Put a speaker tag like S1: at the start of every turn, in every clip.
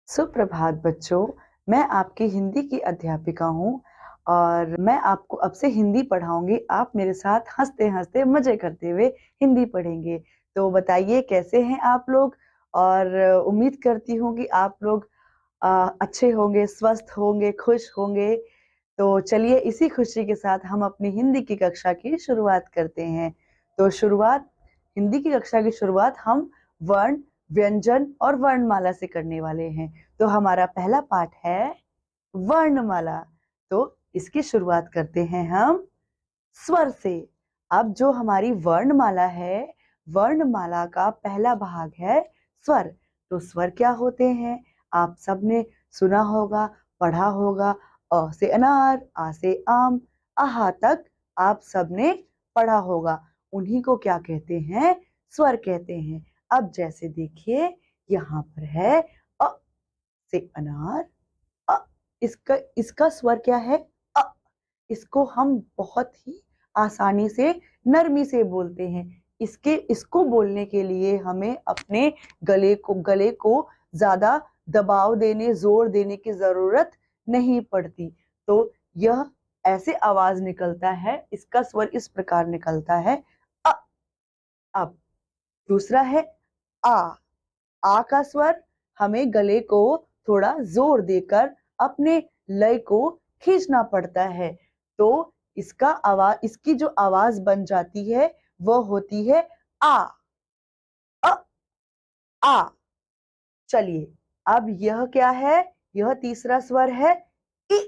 S1: सुप्रभात बच्चों, मैं आपकी हिंदी की अध्यापिका हूँ और मैं आपको अब से हिंदी पढ़ाऊँगी। आप मेरे साथ हँसते-हँसते, मज़े करते हुए हिंदी पढ़ेंगे। तो बताइए कैसे हैं आप लोग? और उम्मीद करती हूँ कि आप लोग अच्छे होंगे, स्वस्थ होंगे, खुश होंगे। तो चलिए इसी खुशी के साथ हम अपनी हिंदी की कक्षा की शुरुआत करते हैं। तो हिंदी की कक्षा की शुरुआत हम वर्ण, व्यंजन और वर्णमाला से करने वाले हैं। तो हमारा पहला पाठ है वर्णमाला। तो इसकी शुरुआत करते हैं हम स्वर से। अब जो हमारी वर्णमाला है, वर्णमाला का पहला भाग है स्वर। तो स्वर क्या होते हैं? आप सबने सुना होगा, पढ़ा होगा। अ से अनार, आ से आम, आहा तक आप सबने पढ़ा होगा। उन्हीं को क्या कहते हैं? स्वर कहते हैं। अब जैसे देखिए यहाँ पर है अ से अनार, अ इसका इसका स्वर क्या है? अ। इसको हम बहुत ही आसानी से, नरमी से बोलते हैं। इसको बोलने के लिए हमें अपने गले को ज़्यादा दबाव देने, ज़ोर देने की ज़रूरत नहीं पड़ती। तो यह ऐसे आवाज़ निकलता है, इसका स्वर इस प्रकार निकलता है अ। अब दूसरा है आ। आ का स्वर हमें गले को थोड़ा जोर देकर अपने लय को खींचना पड़ता है। तो इसकी जो आवाज बन जाती है वह होती है आ। अ, आ। चलिए अब यह क्या है? यह तीसरा स्वर है इ।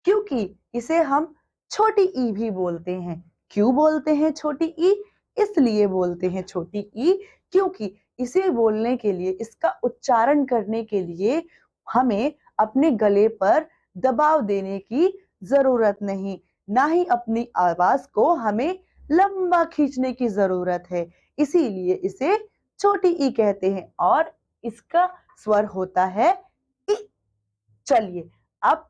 S1: क्योंकि इसे हम छोटी ई भी बोलते हैं। क्यों बोलते हैं छोटी ई? इसलिए बोलते हैं छोटी ई क्योंकि इसे बोलने के लिए, इसका उच्चारण करने के लिए हमें अपने गले पर दबाव देने की जरूरत नहीं, ना ही अपनी आवाज को हमें लंबा खींचने की जरूरत है। इसीलिए इसे छोटी ई कहते हैं और इसका स्वर होता है इ। चलिए अब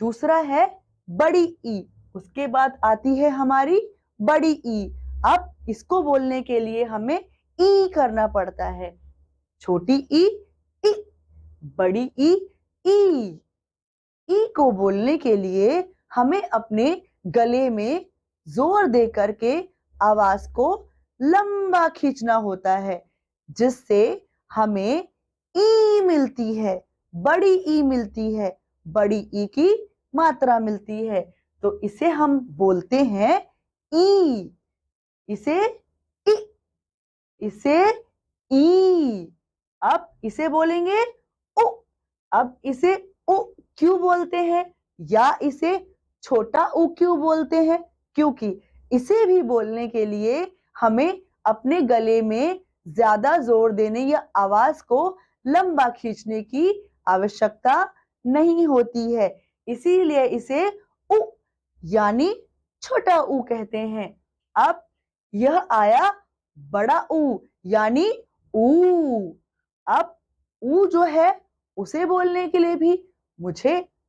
S1: दूसरा है बड़ी ई। उसके बाद आती है हमारी बड़ी ई। अब इसको बोलने के लिए हमें ई करना पड़ता है। छोटी ई, ई। बड़ी ई, ई। ई को बोलने के लिए हमें अपने गले में जोर दे करके आवाज को लंबा खींचना होता है, जिससे हमें ई मिलती है, बड़ी ई मिलती है, बड़ी ई की मात्रा मिलती है। तो इसे हम बोलते हैं ई। इसे ई, इसे ई। अब इसे बोलेंगे उ। अब इसे उ क्यों बोलते हैं या इसे छोटा उ क्यों बोलते हैं? क्योंकि इसे भी बोलने के लिए हमें अपने गले में ज्यादा जोर देने या आवाज को लंबा खींचने की आवश्यकता नहीं होती है। इसीलिए इसे उ यानी छोटा ऊ कहते हैं। अब यह आया बड़ा ऊ यानी ऊ। अब ऊ जो है उसे बोलने के लिए भी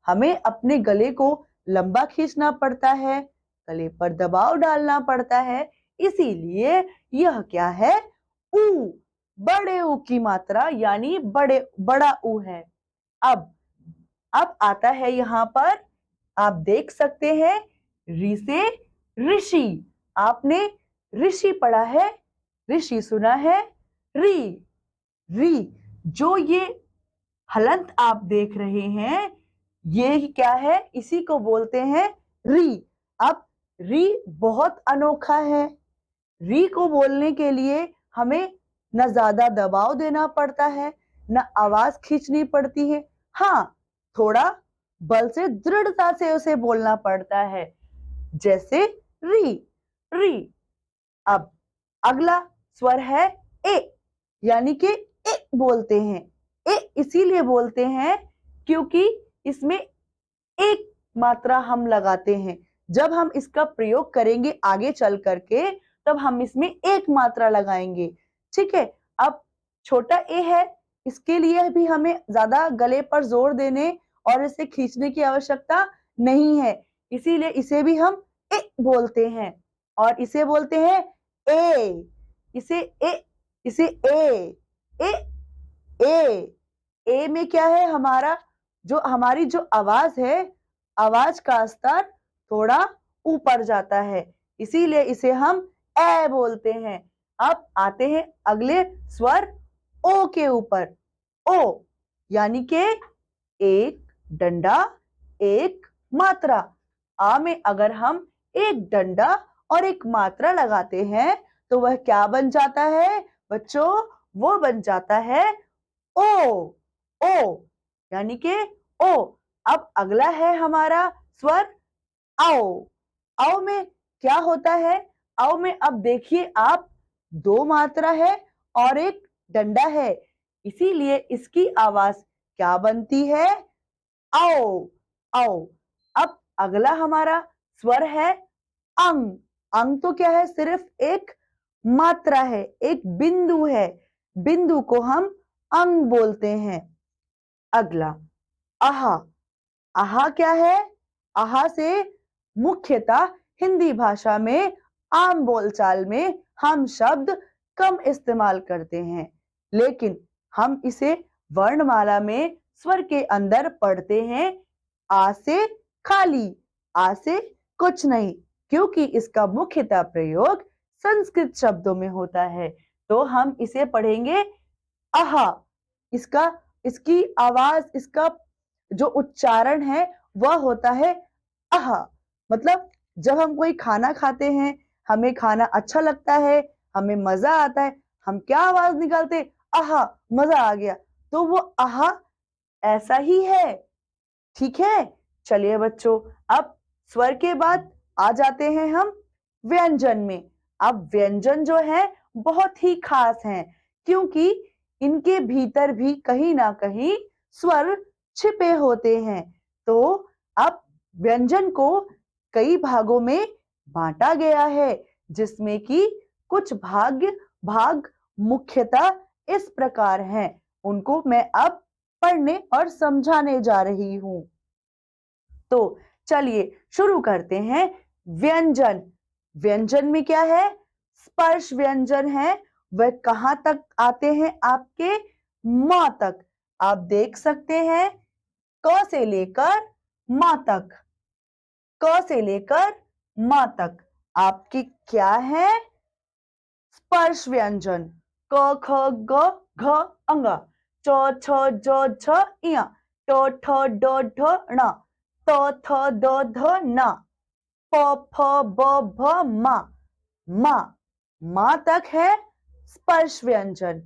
S1: हमें अपने गले को लंबा खींचना पड़ता है, गले पर दबाव डालना पड़ता है। इसीलिए यह क्या है? ऊ। बड़े ऊ की मात्रा यानी बड़ा ऊ है। अब आता है यहाँ पर, आप देख सकते हैं ऋ से ऋषि। आपने ऋषि पढ़ा है, ऋषि सुना है। री, री। जो ये हलंत आप देख रहे हैं, ये क्या है? इसी को बोलते हैं री। अब री बहुत अनोखा है। री को बोलने के लिए हमें न ज्यादा दबाव देना पड़ता है, न आवाज खींचनी पड़ती है। हाँ, थोड़ा बल से, दृढ़ता से उसे बोलना पड़ता है, जैसे री, री। अब अगला स्वर है ए, यानी कि ए बोलते हैं। ए इसीलिए बोलते हैं क्योंकि इसमें एक मात्रा हम लगाते हैं। जब हम इसका प्रयोग करेंगे आगे चल करके, तब हम इसमें एक मात्रा लगाएंगे। ठीक है। अब छोटा ए है, इसके लिए भी हमें ज्यादा गले पर जोर देने और इसे खींचने की आवश्यकता नहीं है। इसीलिए इसे भी हम ए बोलते हैं और इसे बोलते हैं ए। इसे ए, इसे ए, ए, ए, ए में क्या है, हमारी जो आवाज है, आवाज का स्तर थोड़ा ऊपर जाता है, इसीलिए इसे हम ए बोलते हैं। अब आते हैं अगले स्वर ओ के ऊपर। ओ यानी के एक डंडा, एक मात्रा। आ में अगर हम एक डंडा और एक मात्रा लगाते हैं तो वह क्या बन जाता है बच्चों? वो बन जाता है ओ। ओ यानी के ओ। अब अगला है हमारा स्वर आओ। आओ में क्या होता है? आओ में अब देखिए आप, दो मात्रा है और एक डंडा है, इसीलिए इसकी आवाज क्या बनती है? आओ। आओ। अब अगला हमारा स्वर है अंग। अंग तो क्या है? सिर्फ एक मात्रा है, एक बिंदु है, बिंदु को हम अंग बोलते हैं। अगला आहा। आहा क्या है? आहा से मुख्यतः हिंदी भाषा में आम बोलचाल में हम शब्द कम इस्तेमाल करते हैं, लेकिन हम इसे वर्णमाला में स्वर के अंदर पढ़ते हैं आ से खाली, आ से कुछ नहीं, क्योंकि इसका मुख्यतः प्रयोग संस्कृत शब्दों में होता है। तो हम इसे पढ़ेंगे आहा। इसकी आवाज, इसका जो उच्चारण है वह होता है आहा। मतलब जब हम कोई खाना खाते हैं, हमें खाना अच्छा लगता है, हमें मजा आता है, हम क्या आवाज निकालते? आहा, मजा आ गया। तो वो आहा ऐसा ही है, ठीक है। चलिए बच्चों, अब स्वर के बाद आ जाते हैं हम व्यंजन में। अब व्यंजन जो है बहुत ही खास हैं, क्योंकि इनके भीतर भी कहीं ना कहीं स्वर छिपे होते हैं। तो अब व्यंजन को कई भागों में बांटा गया है, जिसमें कि कुछ भाग मुख्यतः इस प्रकार हैं। उनको मैं अब पढ़ने और समझाने जा रही हूं। तो चलिए शुरू करते हैं। व्यंजन। व्यंजन में क्या है? स्पर्श व्यंजन है। वह कहां तक आते हैं? आपके मां तक। आप देख सकते हैं, क से लेकर मां तक, क से लेकर मां तक आपकी क्या है? स्पर्श व्यंजन। क ख ग घ अंग, च छ ज झ इया, ट ठ ड ढ ण, त थ द ध न, प फ ब भ म। मां, मां तक है स्पर्श व्यंजन।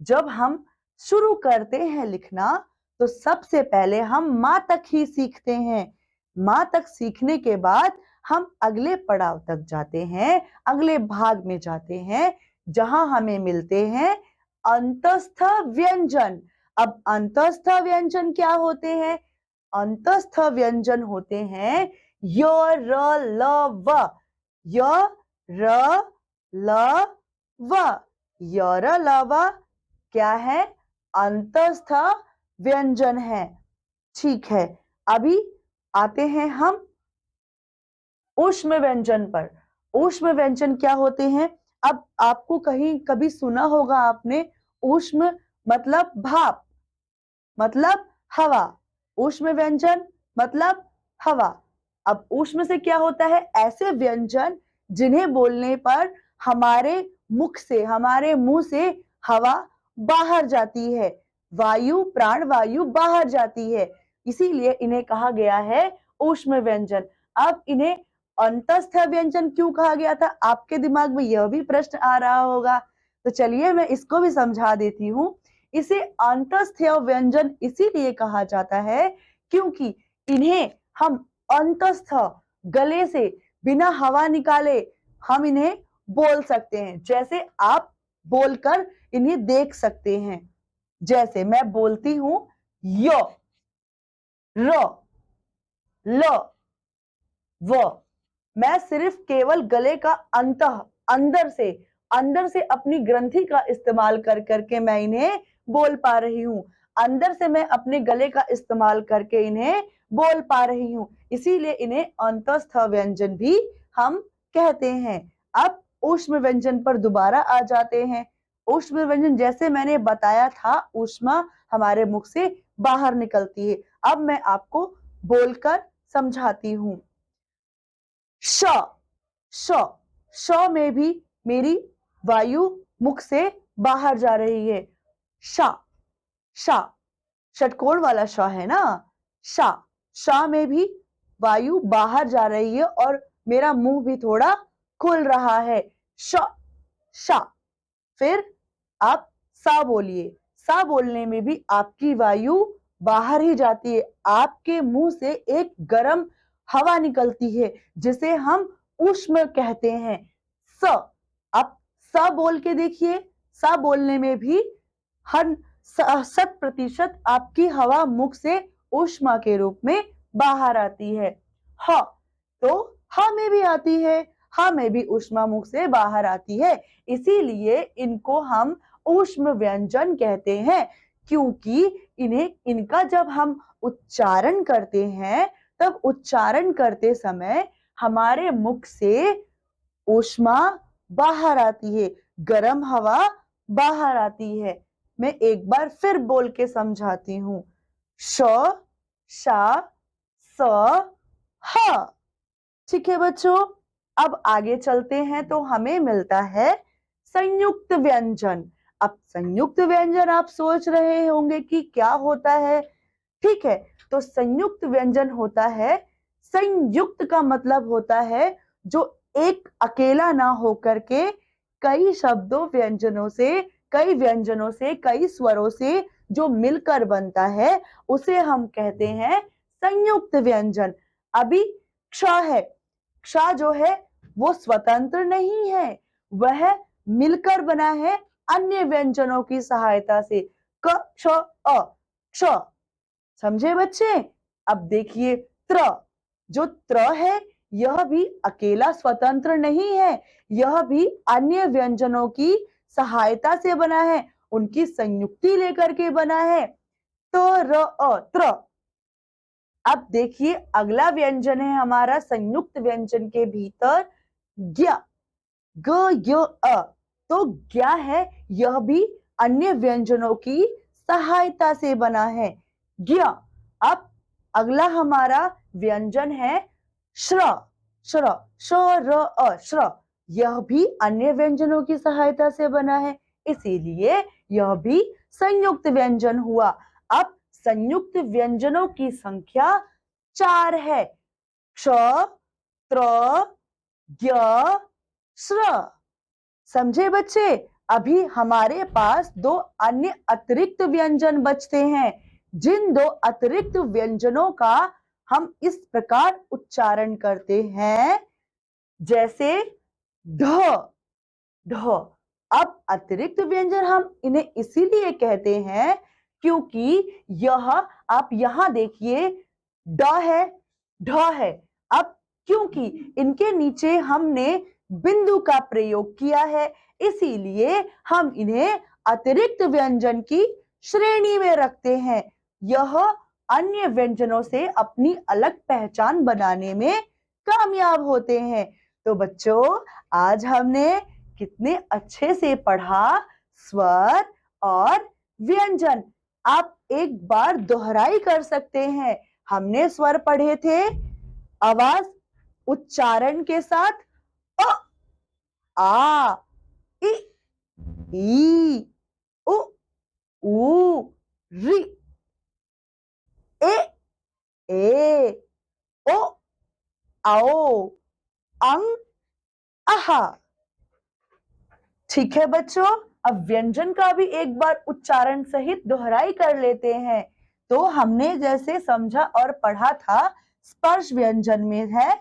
S1: जब हम शुरू करते हैं लिखना तो सबसे पहले हम मां तक ही सीखते हैं। मां तक सीखने के बाद हम अगले पड़ाव तक जाते हैं, अगले भाग में जाते हैं, जहां हमें मिलते हैं अंतस्थ व्यंजन। अब अंतस्थ व्यंजन क्या होते हैं? अंतस्थ व्यंजन होते हैं य र ल व, य र ल व। य र ल व क्या है? अंतस्थ व्यंजन है। ठीक है, अभी आते हैं हम ऊष्म व्यंजन पर। ऊष्म व्यंजन क्या होते हैं? अब आपको कहीं कभी सुना होगा आपने, ऊष्म मतलब भाप, मतलब हवा। ऊष्म व्यंजन मतलब हवा। अब ऊष्म से क्या होता है? ऐसे व्यंजन जिन्हें बोलने पर हमारे मुख से, हमारे मुंह से हवा बाहर जाती है, वायु, प्राण वायु बाहर जाती है, इसीलिए इन्हें कहा गया है ऊष्म व्यंजन। अब इन्हें अंतस्थ व्यंजन क्यों कहा गया था? आपके दिमाग में यह भी प्रश्न आ रहा होगा, तो चलिए मैं इसको भी समझा देती हूँ। इसे अंतस्थ व्यंजन इसीलिए कहा जाता है क्योंकि इन्हें हम अंतस्थ, गले से बिना हवा निकाले हम इन्हें बोल सकते हैं। जैसे आप बोलकर इन्हें देख सकते हैं। जैसे मैं बोलती हूं य, र, ल, व। मैं सिर्फ केवल गले का अंदर से अपनी ग्रंथि का इस्तेमाल कर करके मैं इन्हें बोल पा रही हूं। अंदर से मैं अपने गले का इस्तेमाल करके इन्हें बोल पा रही हूं, इसीलिए इन्हें अंतस्थ व्यंजन भी हम कहते हैं। अब ऊष्म व्यंजन पर दोबारा आ जाते हैं। ऊष्म व्यंजन जैसे मैंने बताया था, ऊष्मा हमारे मुख से बाहर निकलती है। अब मैं आपको बोलकर समझाती हूँ। श श श में भी मेरी वायु मुख से बाहर जा रही है। शा शा षटकोण वाला श है ना। शा शा में भी वायु बाहर जा रही है और मेरा मुंह भी थोड़ा खुल रहा है। श शा। फिर आप सा बोलिए। सा बोलने में भी आपकी वायु बाहर ही जाती है। आपके मुंह से एक गर्म हवा निकलती है जिसे हम ऊष्म कहते हैं। स। अब स बोल के देखिए। सा बोलने में भी हर 100% आपकी हवा मुख से ऊष्मा के रूप में बाहर आती है। ह तो ह में भी आती है। ह में भी ऊष्मा मुख से बाहर आती है, इसीलिए इनको हम ऊष्म व्यंजन कहते हैं, क्योंकि इनका जब हम उच्चारण करते हैं तब उच्चारण करते समय हमारे मुख से ऊष्मा बाहर आती है, गर्म हवा बाहर आती है। मैं एक बार फिर बोल के समझाती हूँ। श, शा, स, ह। ठीक है बच्चों, अब आगे चलते हैं तो हमें मिलता है संयुक्त व्यंजन। अब संयुक्त व्यंजन आप सोच रहे होंगे कि क्या होता है। ठीक है, तो संयुक्त व्यंजन होता है, संयुक्त का मतलब होता है जो एक अकेला ना होकर के कई शब्दों व्यंजनों से कई स्वरों से जो मिलकर बनता है उसे हम कहते हैं संयुक्त व्यंजन। अभी क्ष है, क्ष जो है वो स्वतंत्र नहीं है, वह मिलकर बना है अन्य व्यंजनों की सहायता से। क क्ष अ क्ष। समझे बच्चे। अब देखिए त्र, जो त्र है यह भी अकेला स्वतंत्र नहीं है, यह भी अन्य व्यंजनों की सहायता से बना है, उनकी संयुक्ति लेकर के बना है। त्र। अब देखिए अगला व्यंजन है हमारा संयुक्त व्यंजन के भीतर ज्ञ, ग य अ। तो ज्ञ है, यह भी अन्य व्यंजनों की सहायता से बना है, ज्ञ। अब अगला हमारा व्यंजन है श्र, श्र, श र अ, श्र। यह भी अन्य व्यंजनों की सहायता से बना है, इसीलिए यह भी संयुक्त व्यंजन हुआ। अब संयुक्त व्यंजनों की संख्या 4 है, क्ष, त्र, ज्ञ, श्र। समझे बच्चे। अभी हमारे पास 2 अन्य अतिरिक्त व्यंजन बचते हैं, जिन 2 अतिरिक्त व्यंजनों का हम इस प्रकार उच्चारण करते हैं जैसे ढ, ढ। अब अतिरिक्त व्यंजन हम इन्हें इसीलिए कहते हैं क्योंकि यह, आप यहां देखिए ड है, ढ है। अब क्योंकि इनके नीचे हमने बिंदु का प्रयोग किया है, इसीलिए हम इन्हें अतिरिक्त व्यंजन की श्रेणी में रखते हैं। यह अन्य व्यंजनों से अपनी अलग पहचान बनाने में कामयाब होते हैं। तो बच्चों, आज हमने कितने अच्छे से पढ़ा स्वर और व्यंजन। आप एक बार दोहराई कर सकते हैं। हमने स्वर पढ़े थे आवाज उच्चारण के साथ, अ, आ, इ, ई, उ, ऊ, रि, ए, ओ, आओ, अंग, आहा। ठीक है बच्चों, अब व्यंजन का भी एक बार उच्चारण सहित दोहराई कर लेते हैं। तो हमने जैसे समझा और पढ़ा था, स्पर्श व्यंजन में है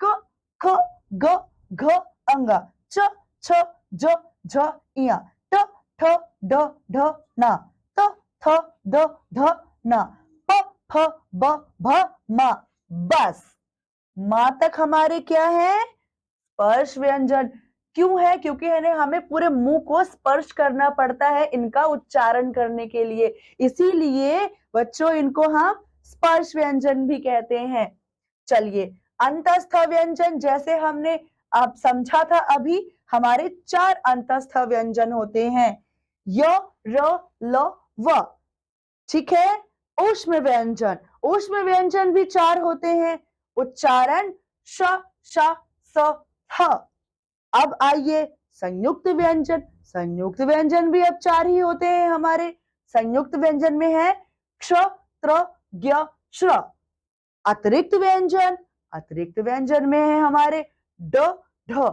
S1: क, ख, ग, घ, अंगा, च, छ, ज, झ, इया, ट, ठ, ड, ढ, ना, त, थ, द, ध, ना, प, फ, ब, भ, मा। बस मां तक हमारे क्या है, स्पर्श व्यंजन। क्यों है, क्योंकि हमें पूरे मुंह को स्पर्श करना पड़ता है इनका उच्चारण करने के लिए, इसीलिए बच्चों इनको हम स्पर्श व्यंजन भी कहते हैं। चलिए, अंतस्थ व्यंजन जैसे हमने आप समझा था, अभी हमारे 4 अंतस्थ व्यंजन होते हैं, य, र, ल, व। ठीक है। ऊष्म व्यंजन, ऊष्म व्यंजन भी 4 होते हैं। उच्चारण श, श, स, ह। अब आइए संयुक्त व्यंजन, संयुक्त व्यंजन भी अब 4 ही होते हैं हमारे। संयुक्त व्यंजन में है क्ष, त्र, ज्ञ, श्र। अतिरिक्त व्यंजन, अतिरिक्त व्यंजन में है हमारे ड, ढ।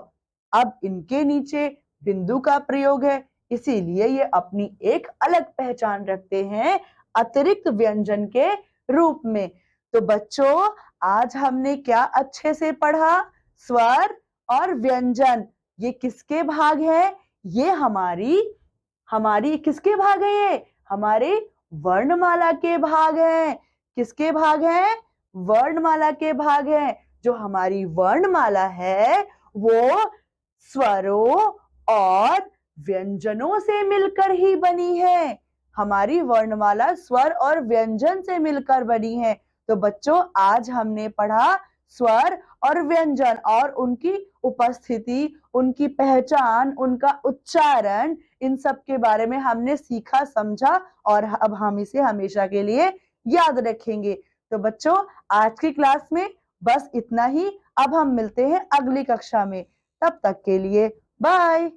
S1: अब इनके नीचे बिंदु का प्रयोग है, इसीलिए ये अपनी एक अलग पहचान रखते हैं अतिरिक्त व्यंजन के रूप में। तो बच्चों, आज हमने क्या अच्छे से पढ़ा? स्वर और व्यंजन ये किसके भाग है? ये हमारी हमारी किसके भाग है? ये हमारे वर्णमाला के भाग हैं। किसके भाग हैं? वर्णमाला के भाग हैं। जो हमारी वर्णमाला है वो स्वरों और व्यंजनों से मिलकर ही बनी है। हमारी वर्णमाला स्वर और व्यंजन से मिलकर बनी है। तो बच्चों, आज हमने पढ़ा स्वर और व्यंजन और उनकी उपस्थिति, उनकी पहचान, उनका उच्चारण, इन सब के बारे में हमने सीखा, समझा और अब हम इसे हमेशा के लिए याद रखेंगे। तो बच्चों, आज की क्लास में बस इतना ही। अब हम मिलते हैं अगली कक्षा में। तब तक के लिए बाय।